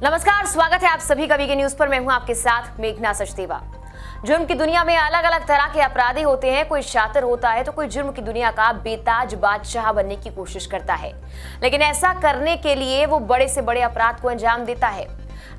नमस्कार, स्वागत है आप सभी का वीके न्यूज पर। मैं हूं आपके साथ मेघना सचदेवा। जुर्म की दुनिया में अलग अलग तरह के अपराधी होते हैं। कोई शातिर होता है तो कोई जुर्म की दुनिया का बेताज बादशाह बनने की कोशिश करता है, लेकिन ऐसा करने के लिए वो बड़े से बड़े अपराध को अंजाम देता है।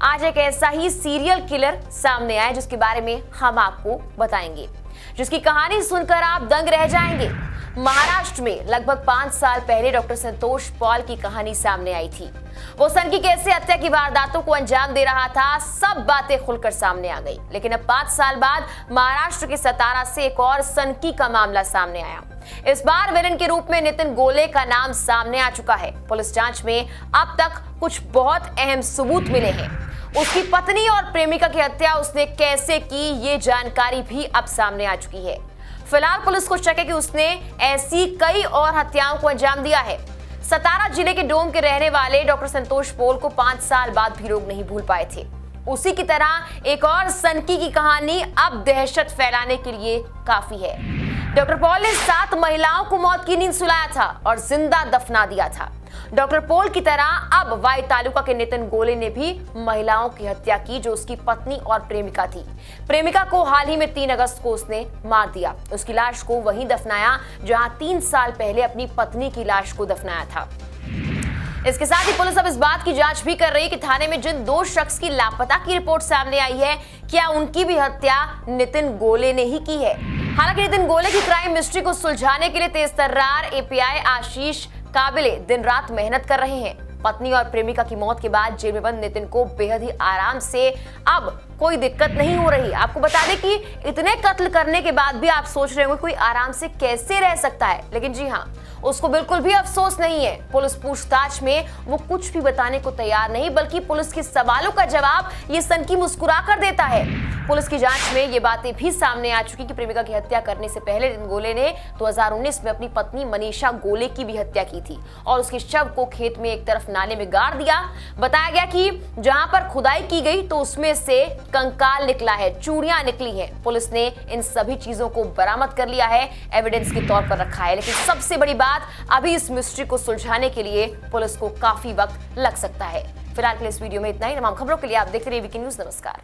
आज एक ऐसा ही सीरियल किलर सामने आया जिसके बारे में हम आपको बताएंगे, जिसकी कहानी सुनकर आप दंग रह जाएंगे। महाराष्ट्र में लगभग 5 साल पहले डॉक्टर संतोष पॉल की कहानी सामने आई थी। वो सनकी कैसे हत्या की वारदातों को अंजाम दे रहा था, सब बातें खुलकर सामने आ गई। लेकिन अब 5 साल बाद महाराष्ट्र के सतारा से एक और सनकी का मामला सामने आया। इस बार विलेन के रूप में नितिन गोले का नाम सामने आ चुका है। पुलिस जांच में अब तक कुछ बहुत अहम सबूत मिले हैं। उसकी पत्नी और प्रेमिका की हत्या उसने कैसे की, ये जानकारी भी अब सामने आ चुकी है। फिलहाल पुलिस को शक है कि उसने ऐसी कई और हत्याओं को अंजाम दिया है। सतारा जिले के डोम के रहने वाले डॉक्टर संतोष पॉल को 5 साल बाद भी लोग नहीं भूल पाए थे। उसी की तरह एक और सनकी की कहानी अब दहशत फैलाने के लिए काफी है। डॉक्टर पॉल ने 7 महिलाओं को मौत की नींद सुलाया था और जिंदा दफना दिया था। डॉक्टर पॉल की तरह अब वाई तालुका के नितिन गोले ने भी महिलाओं की हत्या की, जो उसकी पत्नी और प्रेमिका थी। प्रेमिका को हाल ही में 3 अगस्त को उसने मार दिया। उसकी लाश को वहीं दफनाया जहां 3 साल पहले अपनी पत्नी की लाश को दफनाया था। इसके साथ ही पुलिस अब इस बात की जांच भी कर रही है कि थाने में जिन 2 शख्स की लापता की रिपोर्ट सामने आई है, क्या उनकी भी हत्या नितिन गोले ने ही की है। हालांकि नितिन गोले की क्राइम मिस्ट्री को सुलझाने के लिए तेज तर्रार एपीआई आशीष काबिले दिन रात मेहनत कर रहे हैं। पत्नी और प्रेमिका की मौत के बाद जेल में बंद नितिन को बेहद ही आराम से अब कोई दिक्कत नहीं हो रही। आपको बता दें कि इतने कत्ल करने के बाद भी आप सोच रहे होंगे कोई आराम से कैसे रह सकता है, लेकिन जी हाँ, उसको बिल्कुल भी अफसोस नहीं है। पुलिस पूछताछ में वो कुछ भी बताने को तैयार नहीं, बल्कि पुलिस के सवालों का जवाब ये सनकी मुस्कुरा कर देता है। पुलिस की जांच में ये बातें भी सामने आ चुकी कि प्रेमिका की हत्या करने से पहले नितिन गोले ने 2019 में अपनी पत्नी मनीषा गोले की भी हत्या की थी और उसके शव को खेत में एक तरफ नाले में गाड़ दिया। बताया गया कि जहां पर खुदाई की गई तो उसमें से कंकाल निकला है, चूड़ियां निकली हैं। पुलिस ने इन सभी चीजों को बरामद कर लिया है, एविडेंस के तौर पर रखा है। लेकिन सबसे बड़ी बात, अभी इस मिस्ट्री को सुलझाने के लिए पुलिस को काफी वक्त लग सकता है। फिलहाल के लिए इस वीडियो में इतना ही। तमाम खबरों के लिए आप देखते रहिए वीके न्यूज। नमस्कार।